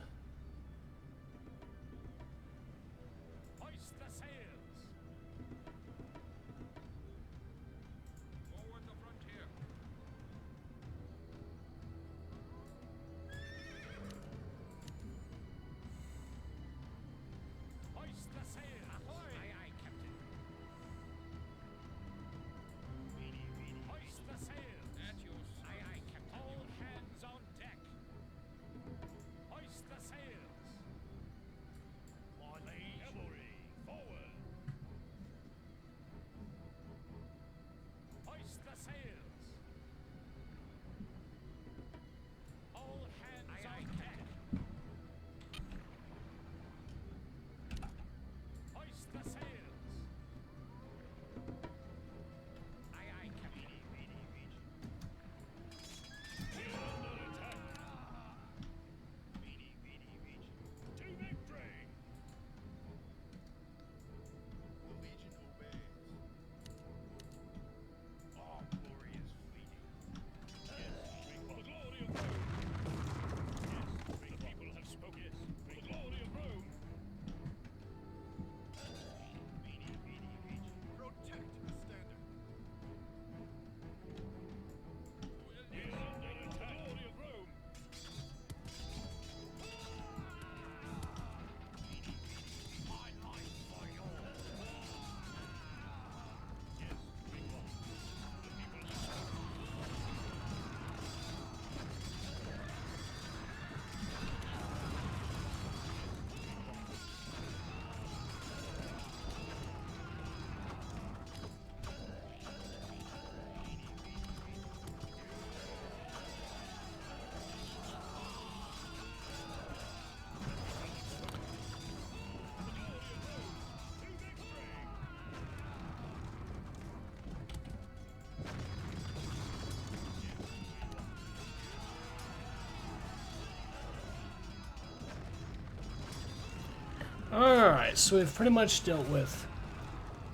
Alright, so we've pretty much dealt with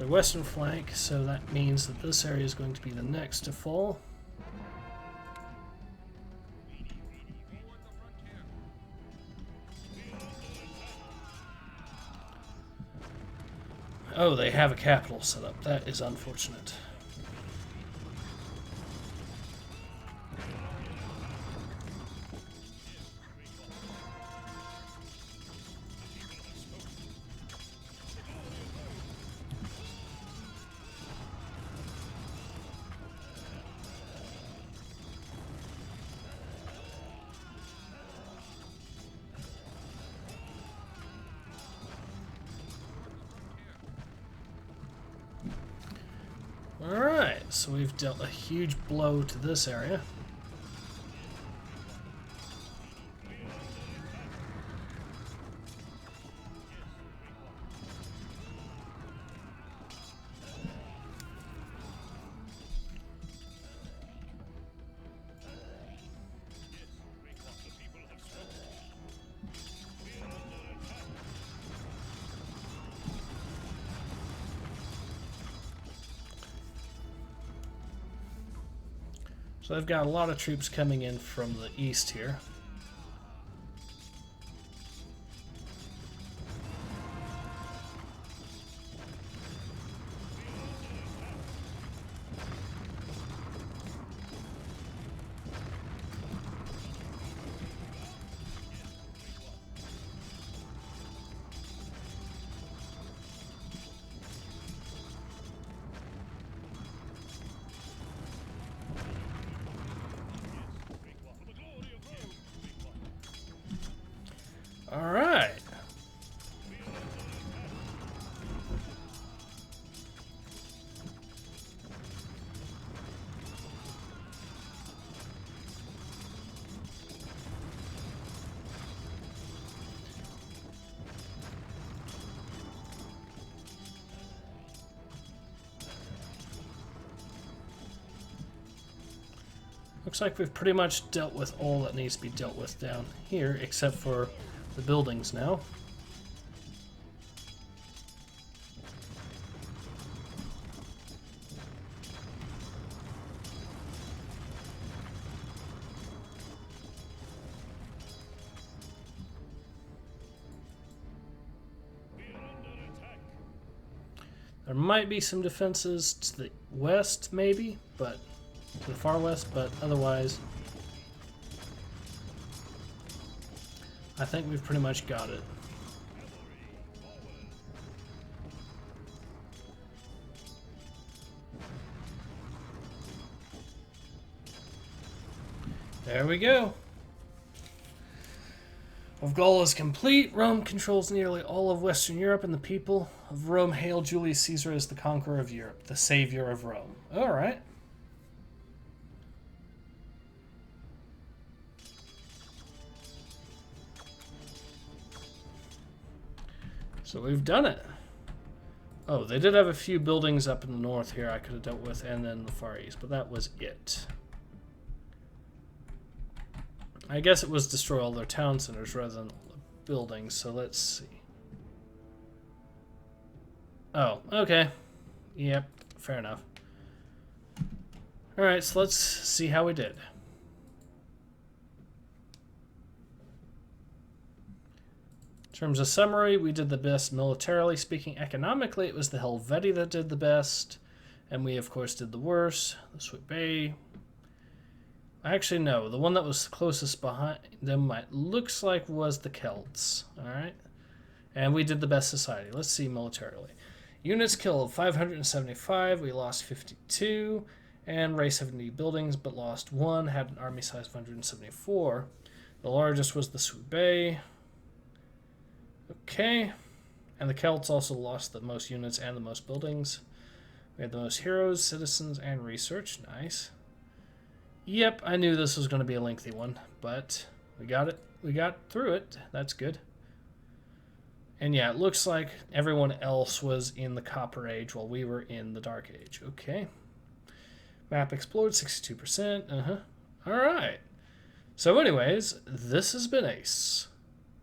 the western flank, so that means that this area is going to be the next to fall. Oh, they have a capital set up. That is unfortunate. Alright, so we've dealt a huge blow to this area. So they've got a lot of troops coming in from the east here. All right. Looks like we've pretty much dealt with all that needs to be dealt with down here, except for the buildings now. There might be some defenses to the west, maybe, but to the far west, but otherwise I think we've pretty much got it. There we go. Of Gaul is complete. Rome controls nearly all of Western Europe, and the people of Rome hail Julius Caesar as the conqueror of Europe, the savior of Rome. All right. So we've done it. Oh, they did have a few buildings up in the north here I could have dealt with, and then the far east, but that was it. I guess it was destroy all their town centers rather than all the buildings, so let's see. Oh, okay. Yep, fair enough. Alright, so let's see how we did. In terms of summary, we did the best militarily speaking. Economically, it was the Helvetii that did the best, and we, of course, did the worst. The Suebi. Actually, no. The one that was closest behind them, it looks like, was the Celts. All right? And we did the best society. Let's see militarily. Units killed 575. We lost 52. And raised 70 buildings, but lost 1. Had an army size of 174. The largest was the Suebi. Okay, and the Celts also lost the most units and the most buildings. We had the most heroes, citizens, and research. Nice. Yep, I knew this was going to be a lengthy one, but we got it. We got through it. That's good. And yeah, it looks like everyone else was in the Copper Age while we were in the Dark Age. Okay. Map explored, 62%. All right. So anyways, this has been Ace.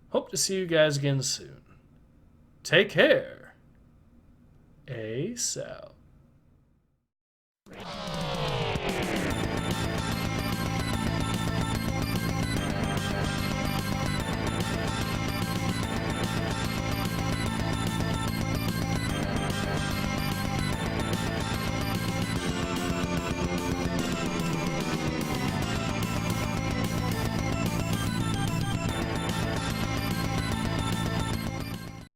Hope to see you guys again soon. Take care. Ace out.